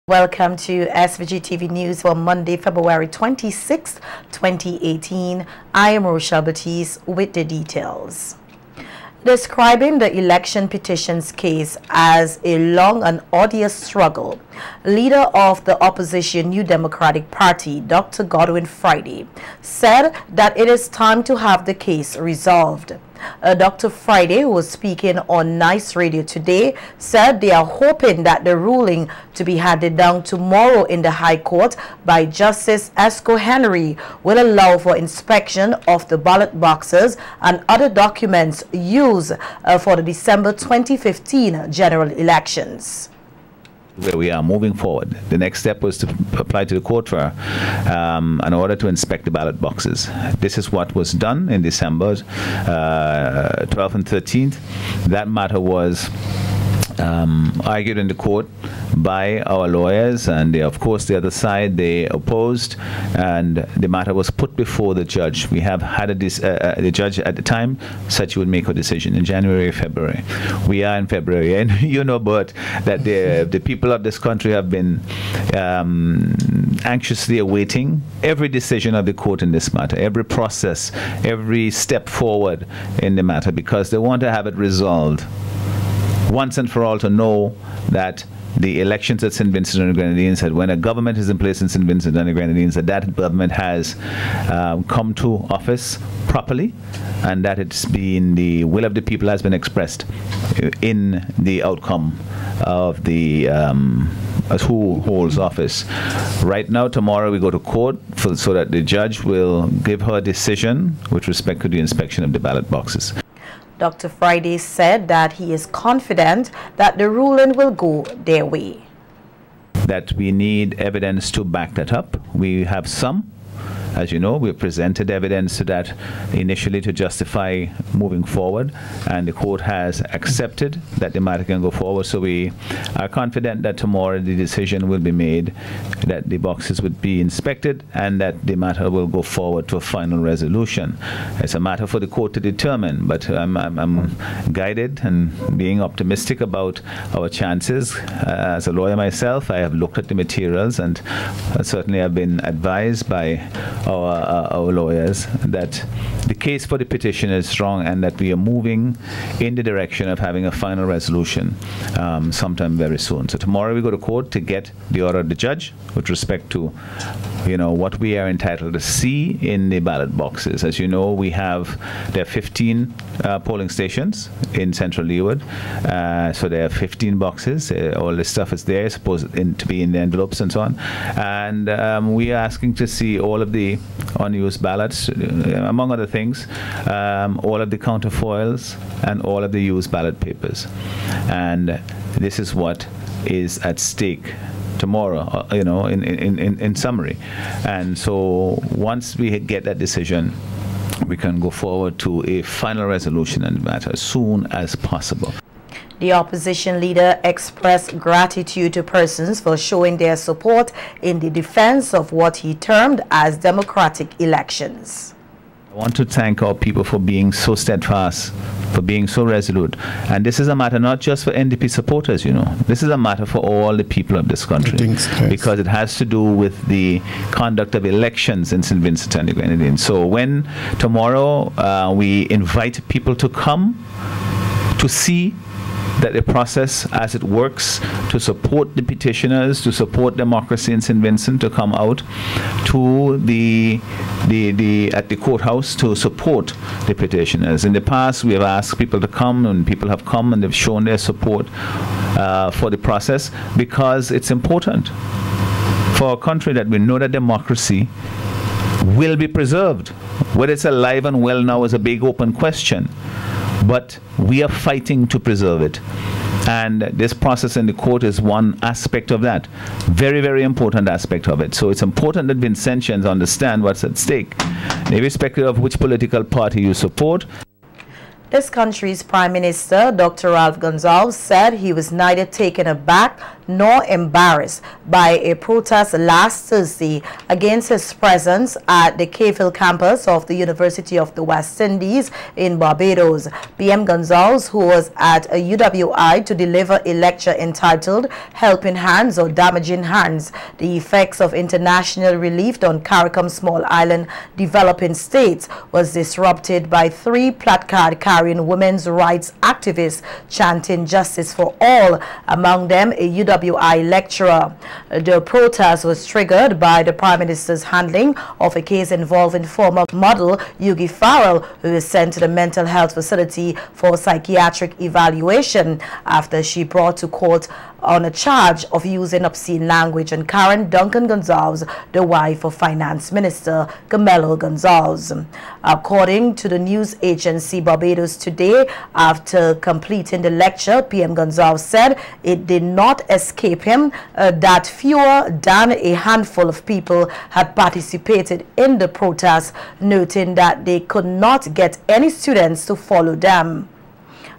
Welcome to SVG-TV News for Monday, February 26, 2018. I am Rochelle Batiste with the details. Describing the election petitions case as a long and arduous struggle, leader of the opposition New Democratic Party, Dr. Godwin Friday, said that it is time to have the case resolved. Dr. Friday, who was speaking on Nice Radio today, said they are hoping that the ruling to be handed down tomorrow in the High Court by Justice Esco Henry will allow for inspection of the ballot boxes and other documents used for the December 2015 general elections. Where we are moving forward. The next step was to apply to the court for an order to inspect the ballot boxes. This is what was done in December 12th and 13th. That matter was argued in the court by our lawyers, and of course the other side, they opposed, and the matter was put before the judge. We have had the judge at the time said she would make her decision in January or February. We are in February, and you know, Bert, that the people of this country have been anxiously awaiting every decision of the court in this matter, every process, every step forward in the matter, because they want to have it resolved once and for all, to know that the elections at St. Vincent and the Grenadines, that when a government is in place in St. Vincent and the Grenadines, that government has come to office properly, and that it's been the will of the people has been expressed in the outcome of the as who holds office. Right now, tomorrow we go to court so that the judge will give her decision with respect to the inspection of the ballot boxes. Dr. Friday said that he is confident that the ruling will go their way. That we need evidence to back that up. We have some. As you know, we presented evidence to that initially to justify moving forward, and the court has accepted that the matter can go forward. So we are confident that tomorrow the decision will be made, that the boxes would be inspected, and that the matter will go forward to a final resolution. It's a matter for the court to determine, but I'm guided and being optimistic about our chances. As a lawyer myself, I have looked at the materials, and certainly I've been advised by our lawyers that the case for the petition is strong, and that we are moving in the direction of having a final resolution sometime very soon. So tomorrow we go to court to get the order of the judge with respect to, you know, what we are entitled to see in the ballot boxes. As you know, there are 15 polling stations in Central Leeward, so there are 15 boxes. All the stuff is there, supposed to be in the envelopes and so on, and we are asking to see all of the unused ballots, among other things, all of the counterfoils and all of the used ballot papers. And this is what is at stake tomorrow, you know, in summary. And so once we get that decision, we can go forward to a final resolution on the matter as soon as possible. The opposition leader expressed gratitude to persons for showing their support in the defense of what he termed as democratic elections. I want to thank our people for being so steadfast, for being so resolute. And this is a matter not just for NDP supporters, you know. This is a matter for all the people of this country, because it has to do with the conduct of elections in St. Vincent and the Grenadines. So when tomorrow we invite people to come to see that the process as it works, to support the petitioners, to support democracy in St. Vincent, to come out to at the courthouse to support the petitioners. In the past, we have asked people to come, and people have come, and they've shown their support for the process, because it's important for our country that we know that democracy will be preserved. Whether it's alive and well now is a big open question, but we are fighting to preserve it. And this process in the court is one aspect of that. Very, very important aspect of it. So it's important that Vincentians understand what's at stake, irrespective of which political party you support. This country's Prime Minister, Dr. Ralph Gonsalves, said he was neither taken aback nor embarrassed by a protest last Thursday against his presence at the Caville campus of the University of the West Indies in Barbados. PM Gonsalves, who was at a UWI to deliver a lecture entitled Helping Hands or Damaging Hands, the Effects of International Relief on CARICOM Small Island Developing States, was disrupted by 3 placard-carrying women's rights activists chanting justice for all, among them a UWI lecturer. The protest was triggered by the Prime Minister's handling of a case involving former model Yugi Farrell, who was sent to the mental health facility for psychiatric evaluation after she brought to court on a charge of using obscene language on Karen Duncan Gonsalves, the wife of Finance Minister Camelo Gonsalves. According to the news agency Barbados Today, after completing the lecture, PM Gonsalves said it did not escape him that fewer than a handful of people had participated in the protest, noting that they could not get any students to follow them.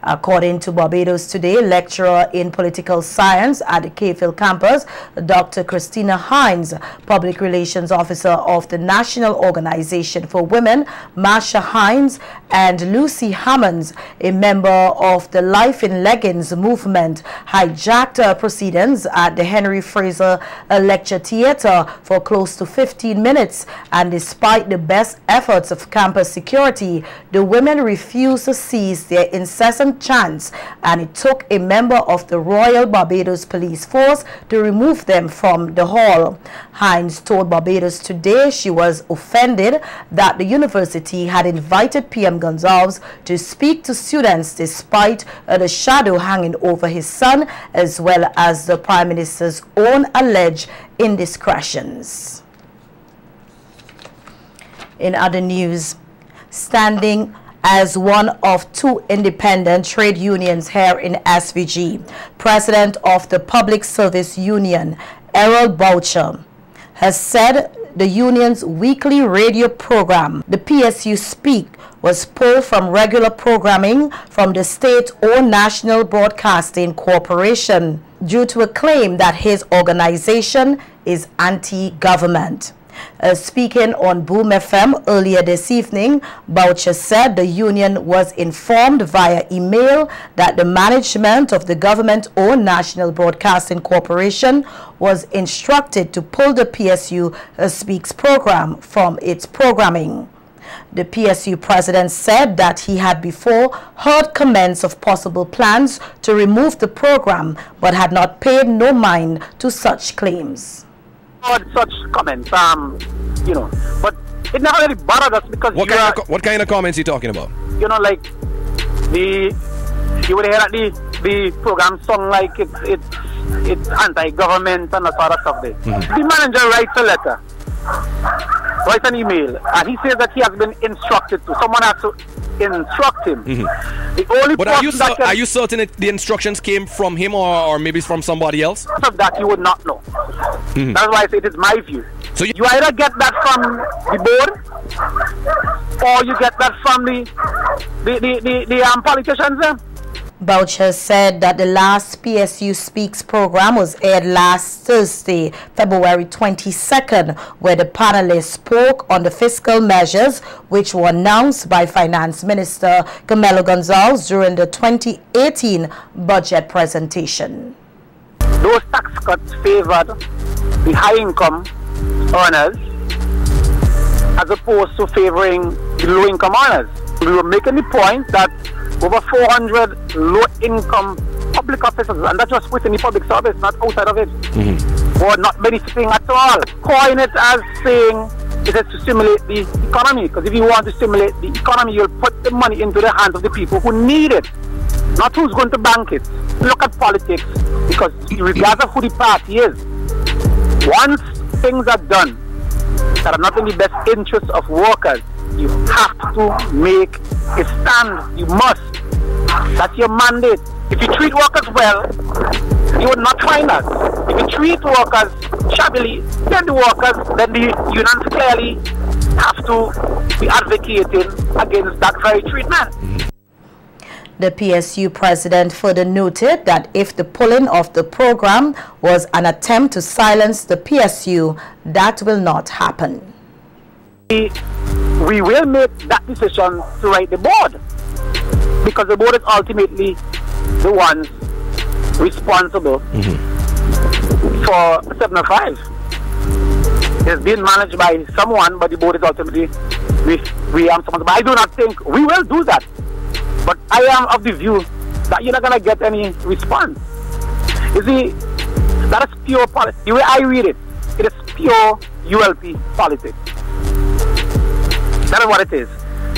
According to Barbados Today, lecturer in political science at the Caville campus, Dr. Christina Hines, public relations officer of the National Organization for Women, Marsha Hines, and Lucy Hammonds, a member of the Life in Leggings movement, hijacked proceedings at the Henry Fraser Lecture Theatre for close to 15 minutes, and despite the best efforts of campus security, the women refused to cease their incessant chants, and it took a member of the Royal Barbados Police Force to remove them from the hall. Hines told Barbados Today she was offended that the university had invited PM Gonsalves to speak to students despite the shadow hanging over his son, as well as the Prime Minister's own alleged indiscretions. In other news, standing as one of 2 independent trade unions here in SVG, President of the Public Service Union, Errol Boucher, has said the union's weekly radio program, the PSU Speak, was pulled from regular programming from the state-owned National Broadcasting Corporation due to a claim that his organization is anti-government. Speaking on Boom FM earlier this evening, Boucher said the union was informed via email that the management of the government-owned National Broadcasting Corporation was instructed to pull the PSU Speaks program from its programming. The PSU president said that he had before heard comments of possible plans to remove the program, but had not paid no mind to such claims. Such comments, you know, but it not really bothered us because what kind of comments are you talking about? You know, like you would hear that the program song like it's anti-government and that sort of stuff there. The manager writes a letter, writes an email, and he says that he has been instructed to. Someone has to instruct him. The only but are you certain that the instructions came from him or maybe from somebody else? Of that you would not know. That's why I say it is my view. So you either get that from the board or you get that from the politicians. Boucher said that the last PSU Speaks program was aired last Thursday, February 22nd, where the panelists spoke on the fiscal measures which were announced by Finance Minister Camelo Gonsalves during the 2018 budget presentation. Those tax cuts favored the high-income earners as opposed to favoring the low-income earners. We were making the point that over 400 low-income public officers, and that's just within the public service, not outside of it, were not benefiting at all. Coin it as saying it is to stimulate the economy, because if you want to stimulate the economy, you'll put the money into the hands of the people who need it, not who's going to bank it. Look at politics, because regardless of who the party is, once things are done that are not in the best interest of workers, you have to make a stand. You must. That's your mandate. If you treat workers well, you would not find us. If you treat workers shabbily, then the unions clearly have to be advocating against that very treatment. The PSU president further noted that if the pulling of the program was an attempt to silence the PSU, that will not happen. We will make that decision to write the board, because the board is ultimately the ones responsible for 705. It's being managed by someone, but the board is ultimately responsible. I do not think we will do that. But I am of the view that you're not going to get any response. You see, that is pure politics. The way I read it, it is pure ULP politics. That is what it is.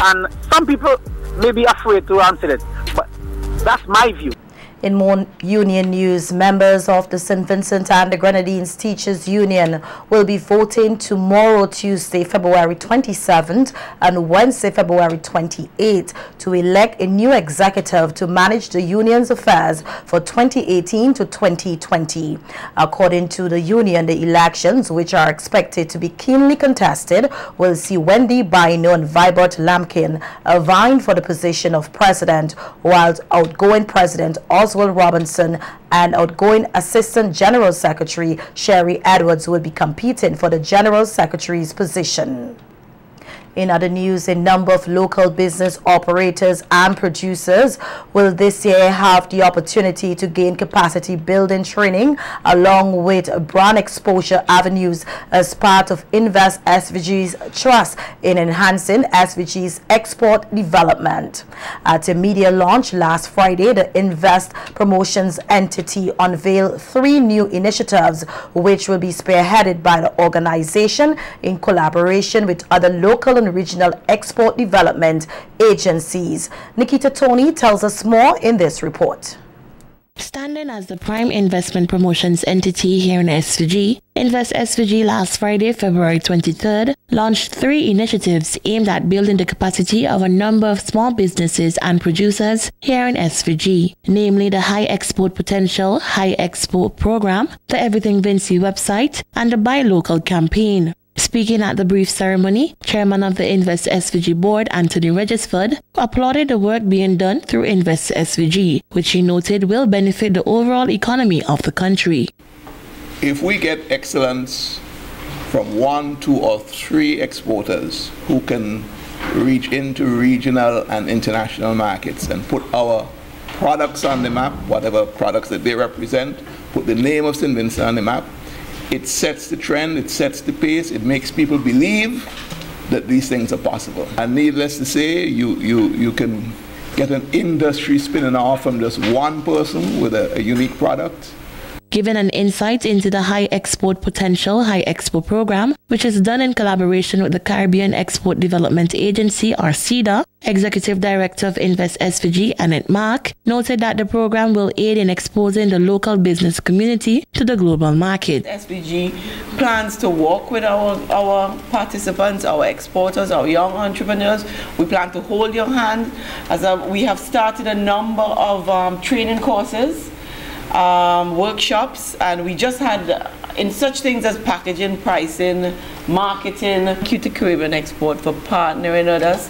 And some people may be afraid to answer it, but that's my view. In more union news, members of the St. Vincent and the Grenadines Teachers Union will be voting tomorrow, Tuesday, February 27th and Wednesday, February 28th to elect a new executive to manage the union's affairs for 2018 to 2020. According to the union, the elections, which are expected to be keenly contested, will see Wendy Bino and Vibert Lampkin vying for the position of president, while outgoing president Oswald Robinson and outgoing Assistant General Secretary Sherry Edwards will be competing for the General Secretary's position. In other news, a number of local business operators and producers will this year have the opportunity to gain capacity building training along with brand exposure avenues as part of Invest SVG's trust in enhancing SVG's export development. At a media launch last Friday, the Invest Promotions entity unveiled 3 new initiatives which will be spearheaded by the organization in collaboration with other local and regional export development agencies. Nikita Tony tells us more in this report. Standing as the prime investment promotions entity here in SVG, Invest SVG last Friday, February 23rd, launched 3 initiatives aimed at building the capacity of a number of small businesses and producers here in SVG, namely the High Export Potential High Export Program, the Everything Vinci website, and the Buy Local campaign. Speaking at the brief ceremony, Chairman of the Invest SVG board, Anthony Regisford, applauded the work being done through Invest SVG, which he noted will benefit the overall economy of the country. If we get excellence from 1, 2, or 3 exporters who can reach into regional and international markets and put our products on the map, whatever products that they represent, put the name of St. Vincent on the map, it sets the trend, it sets the pace, it makes people believe that these things are possible. And needless to say, you can get an industry spinning off from just one person with a unique product. Given an insight into the High Export Potential High Export Program, which is done in collaboration with the Caribbean Export Development Agency, or CEDA, Executive Director of Invest SVG, Annette Mark, noted that the program will aid in exposing the local business community to the global market. SVG plans to work with our participants, our exporters, our young entrepreneurs. We plan to hold your hand. We have started a number of training courses, workshops, and we just had in such things as packaging, pricing, marketing. Thank you to Caribbean Export for partnering with us,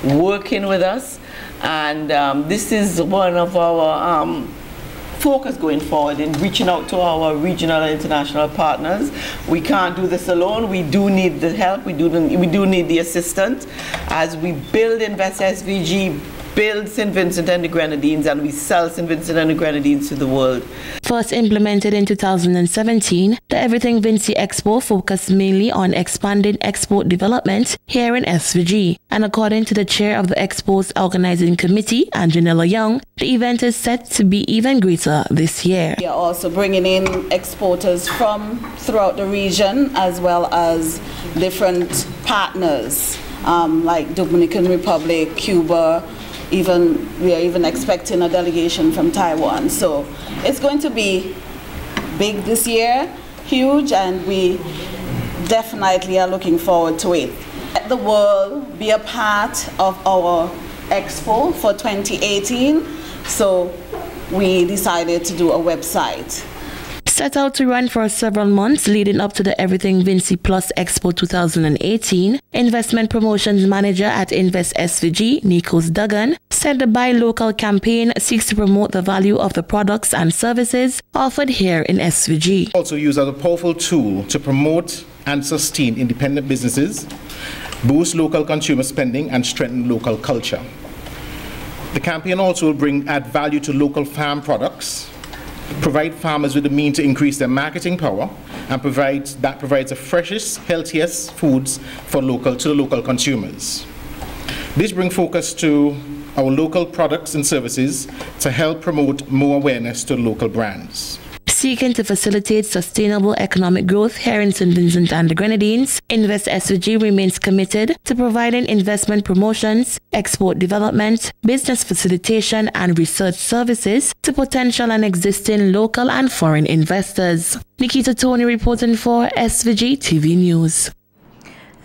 working with us, and this is one of our focus going forward in reaching out to our regional and international partners. We can't do this alone. We do need the help. We do need the assistance as we build Invest SVG, build St. Vincent and the Grenadines, and we sell St. Vincent and the Grenadines to the world. First implemented in 2017, the Everything Vinci Expo focused mainly on expanding export development here in SVG. And according to the chair of the Expo's organizing committee, Anjanella Young, the event is set to be even greater this year. We are also bringing in exporters from throughout the region, as well as different partners like Dominican Republic, Cuba. We are even expecting a delegation from Taiwan. So it's going to be big this year, huge, and we definitely are looking forward to it. Let the world be a part of our expo for 2018, so we decided to do a website. Set out to run for several months leading up to the Everything Vinci Plus Expo 2018, Investment Promotions Manager at Invest SVG, Nikos Duggan, said the Buy Local campaign seeks to promote the value of the products and services offered here in SVG. Also used as a powerful tool to promote and sustain independent businesses, boost local consumer spending, and strengthen local culture. The campaign also will add value to local farm products, provide farmers with the means to increase their marketing power, and provides the freshest, healthiest foods to the local consumers. This brings focus to our local products and services to help promote more awareness to local brands. Seeking to facilitate sustainable economic growth here in St. Vincent and the Grenadines, Invest SVG remains committed to providing investment promotions, export development, business facilitation, and research services to potential and existing local and foreign investors. Nikita Tony reporting for SVG-TV News.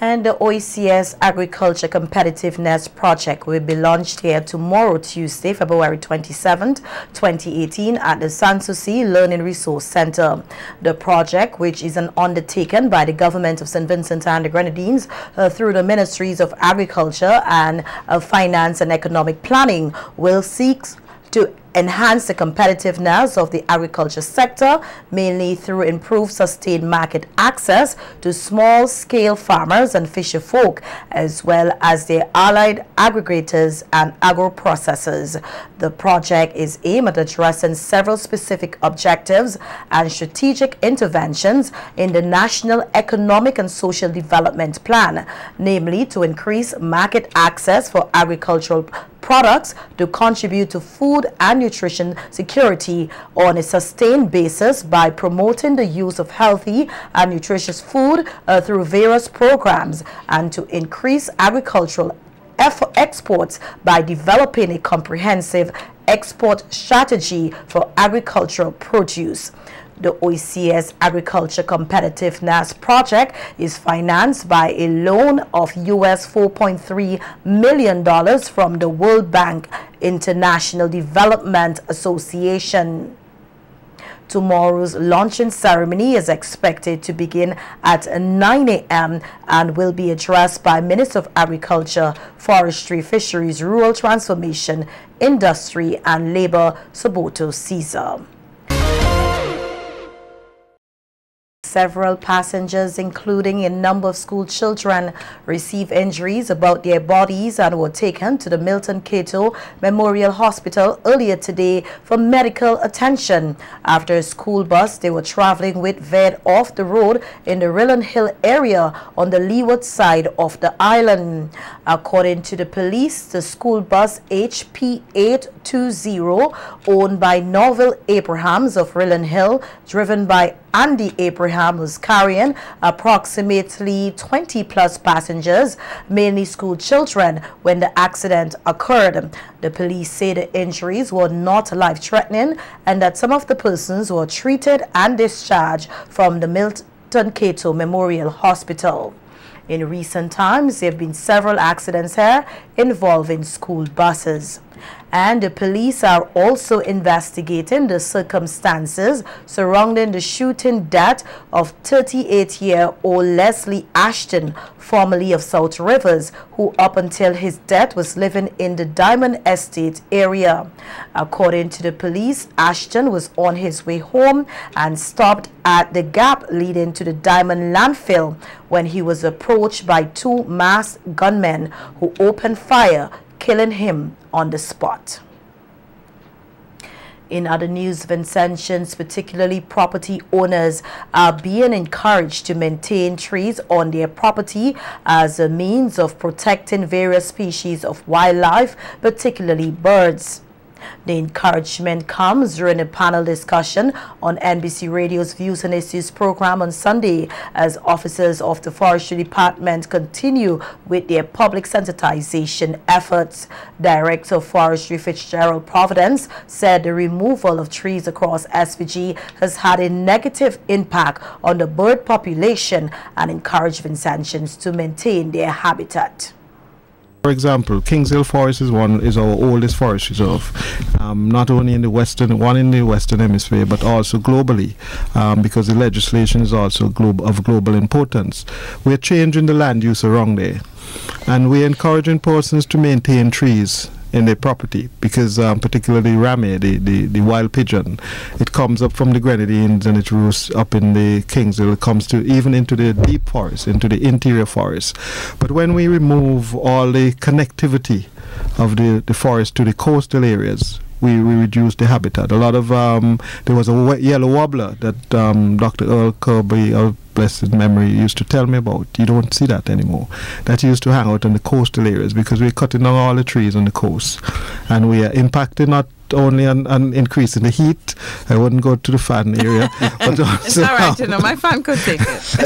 And the OECS Agriculture Competitiveness Project will be launched here tomorrow, Tuesday, February 27, 2018, at the Sanssouci Learning Resource Center. The project, which is an undertaking by the government of St. Vincent and the Grenadines through the Ministries of Agriculture and Finance and Economic Planning, will seek to enhance the competitiveness of the agriculture sector, mainly through improved sustained market access to small-scale farmers and fisher folk, as well as their allied aggregators and agro-processors. The project is aimed at addressing several specific objectives and strategic interventions in the National Economic and Social Development Plan, namely to increase market access for agricultural products, to contribute to food and nutrition security on a sustained basis by promoting the use of healthy and nutritious food through various programs, and to increase agricultural exports by developing a comprehensive export strategy for agricultural produce. The OECS Agriculture Competitiveness Project is financed by a loan of US $4.3 million from the World Bank International Development Association. Tomorrow's launching ceremony is expected to begin at 9 a.m. and will be addressed by Minister of Agriculture, Forestry, Fisheries, Rural Transformation, Industry and Labor, Soboto Caesar. Several passengers, including a number of school children, received injuries about their bodies and were taken to the Milton Cato Memorial Hospital earlier today for medical attention after a school bus they were traveling with veered off the road in the Rillen Hill area on the leeward side of the island. According to the police, the school bus HP 820, owned by Norville Abrahams of Rillen Hill, driven by Andy Abraham, was carrying approximately 20-plus passengers, mainly school children, when the accident occurred. The police say the injuries were not life-threatening and that some of the persons were treated and discharged from the Milton Cato Memorial Hospital. In recent times, there have been several accidents here involving school buses. And the police are also investigating the circumstances surrounding the shooting death of 38-year-old Leslie Ashton, formerly of South Rivers, who up until his death was living in the Diamond Estate area. According to the police, Ashton was on his way home and stopped at the gap leading to the Diamond landfill when he was approached by two masked gunmen who opened fire, killing him on the spot. In other news, Vincentians, particularly property owners, are being encouraged to maintain trees on their property as a means of protecting various species of wildlife, particularly birds. The encouragement comes during a panel discussion on NBC Radio's Views and Issues program on Sunday as officers of the Forestry Department continue with their public sensitization efforts. Director of Forestry Fitzgerald Providence said the removal of trees across SVG has had a negative impact on the bird population and encouraged Vincentians to maintain their habitat. For example, Kings Hill Forest is our oldest forest reserve, not only in the western hemisphere, but also globally, because the legislation is also of global importance. We're changing the land use around there, and we're encouraging persons to maintain trees in their property, because particularly Rame, the wild pigeon, it comes up from the Grenadines and it roosts up in the Kings Hill. It comes to even into the deep forest, into the interior forest. But when we remove all the connectivity of the forest to the coastal areas, we reduce the habitat. A lot of there was a yellow wobbler that Dr. Earl Kirby, of blessed memory, used to tell me about. You don't see that anymore. That used to hang out in the coastal areas, because we're cutting down all the trees on the coast, and we are impacting not only on increasing the heat. I wouldn't go to the fan area, but also, it's all right, you know, my fan could take it.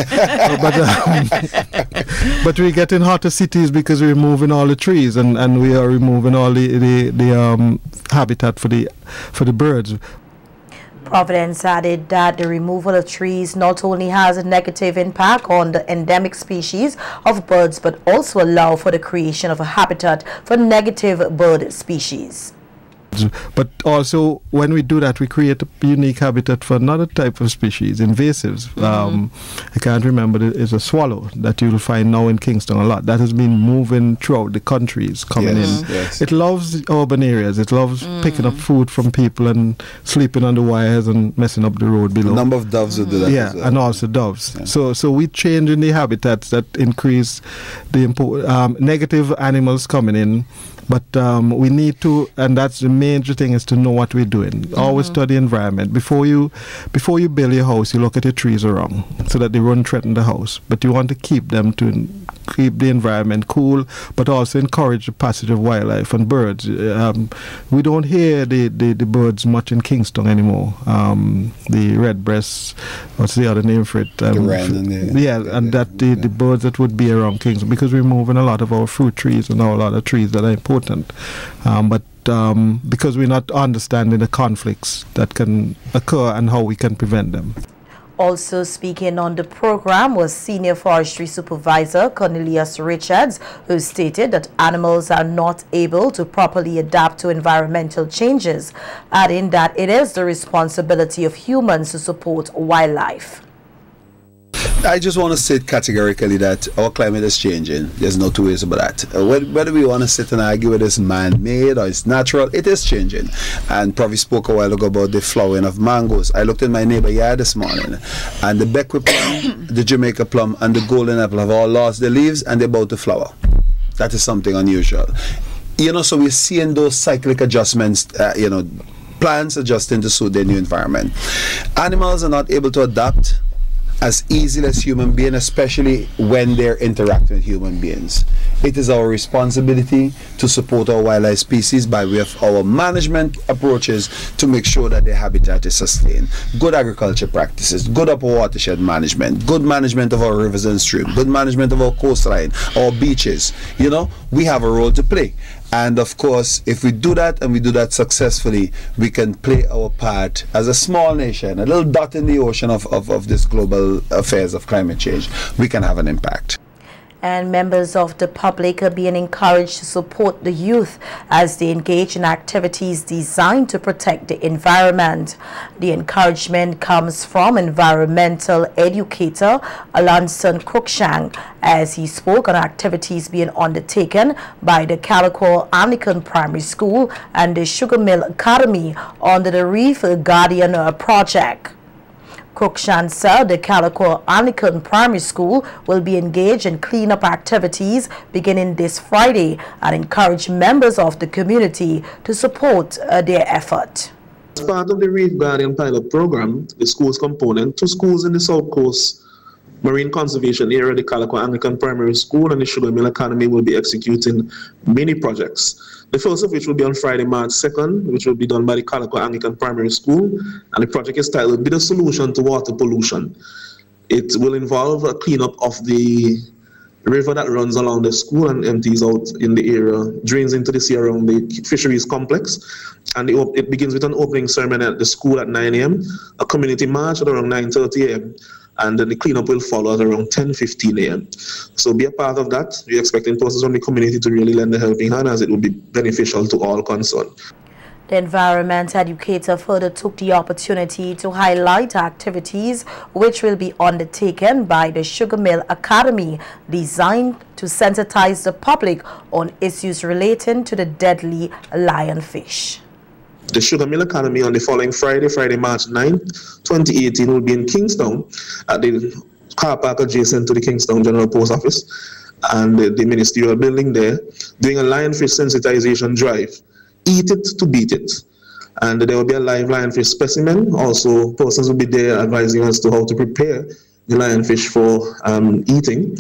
But we're getting hotter cities because we're removing all the trees, and we are removing all the habitat for the birds. Providence added that the removal of trees not only has a negative impact on the endemic species of birds, but also allow for the creation of a habitat for negative bird species. But also, when we do that, we create a unique habitat for another type of species, invasives. I can't remember, it's a swallow that you'll find now in Kingston a lot. That has been moving throughout the countries, coming in. Yes. It loves urban areas. It loves picking up food from people and sleeping on the wires and messing up the road below. A number of doves will do that. Yeah, as well. and also doves. Yeah. So we change in the habitats that increase the negative animals coming in. But we need to, and that's the major thing, is to know what we're doing. Always study environment. Before you build your house, you look at your trees around so that they won't threaten the house. But you want to keep them to keep the environment cool, but also encourage the passage of wildlife and birds. We don't hear the birds much in Kingston anymore. The redbreasts, what's the other name for it? The birds that would be around Kingston, because we're moving a lot of our fruit trees and a lot of trees that are important. But because we're not understanding the conflicts that can occur and how we can prevent them. Also speaking on the program was Senior Forestry Supervisor Cornelius Richards, who stated that animals are not able to properly adapt to environmental changes, adding that it is the responsibility of humans to support wildlife. I just want to say categorically that our climate is changing. There's no two ways about that. Whether we want to sit and argue whether it's man-made or it's natural, it is changing. And Provi spoke a while ago about the flowering of mangoes. I looked in my neighbor yard this morning, and the Beckwith plum, the Jamaica plum, and the golden apple have all lost their leaves, and they're about to flower. That is something unusual. You know, so we're seeing those cyclic adjustments, plants adjusting to suit their new environment. Animals are not able to adapt as easily as human beings, especially when they're interacting with human beings. It is our responsibility to support our wildlife species by way of our management approaches to make sure that their habitat is sustained. Good agriculture practices, good upper watershed management, good management of our rivers and streams, good management of our coastline, our beaches. You know, we have a role to play. And of course, if we do that, and we do that successfully, we can play our part as a small nation, a little dot in the ocean of this global affairs of climate change. We can have an impact. And members of the public are being encouraged to support the youth as they engage in activities designed to protect the environment. The encouragement comes from environmental educator Alanson Cruikshank as he spoke on activities being undertaken by the Calico Anglican Primary School and the Sugar Mill Academy under the Reef Guardian project. Cruikshank said the Calico Anglican Primary School will be engaged in cleanup activities beginning this Friday and encourage members of the community to support their effort. As part of the Reef Guardian pilot program, the school's component, 2 schools in the South Coast Marine Conservation Area, the Calico Anglican Primary School and the Sugar Mill Academy, will be executing many projects. The first of which will be on Friday, March 2nd, which will be done by the Calico Anglican Primary School, and the project is titled "Be the Solution to Water Pollution." It will involve a cleanup of the river that runs along the school and empties out in the area, drains into the sea around the fisheries complex, and it begins with an opening ceremony at the school at 9 a.m., a community march at around 9:30 a.m., and then the cleanup will follow at around 10:15 a.m. So be a part of that. We're expecting persons from the community to really lend a helping hand, as it will be beneficial to all concerned. The environment educator further took the opportunity to highlight activities which will be undertaken by the Sugar Mill Academy, designed to sensitize the public on issues relating to the deadly lionfish. The Sugar Mill Academy on the following Friday, March 9, 2018, will be in Kingstown at the car park adjacent to the Kingstown General Post Office and the ministerial building there, doing a lionfish sensitization drive. Eat it to beat it. And there will be a live lionfish specimen. Also, persons will be there advising us to how to prepare the lionfish for eating,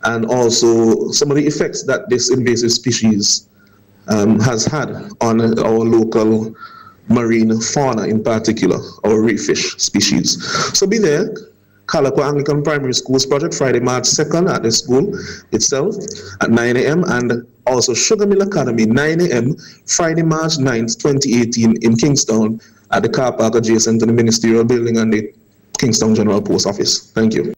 and also some of the effects that this invasive species has had on our local marine fauna, in particular, our reef fish species. So be there. Kalakwa Anglican Primary School's project, Friday, March 2nd at the school itself at 9 a.m. and also Sugar Mill Academy, 9 a.m. Friday, March 9th, 2018 in Kingstown at the car park adjacent to the ministerial building and the Kingstown General Post Office. Thank you.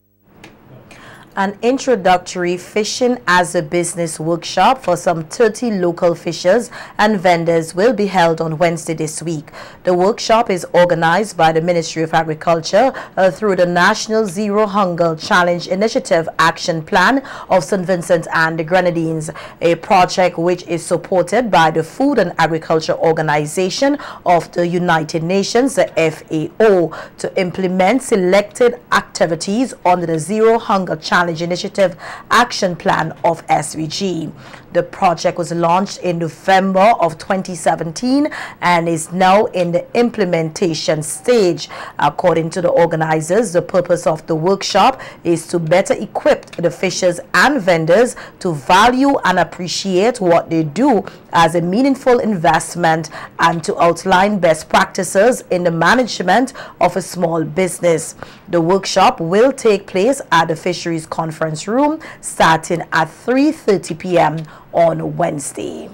An introductory fishing as a business workshop for some 30 local fishers and vendors will be held on Wednesday this week. The workshop is organized by the Ministry of Agriculture through the National Zero Hunger Challenge Initiative Action Plan of St. Vincent and the Grenadines, a project which is supported by the Food and Agriculture Organization of the United Nations, the FAO, to implement selected activities under the Zero Hunger Challenge Initiative Action Plan of SVG. The project was launched in November of 2017 and is now in the implementation stage. According to the organizers, the purpose of the workshop is to better equip the fishers and vendors to value and appreciate what they do as a meaningful investment and to outline best practices in the management of a small business. The workshop will take place at the Fisheries Conference Room starting at 3:30 p.m. on Wednesday.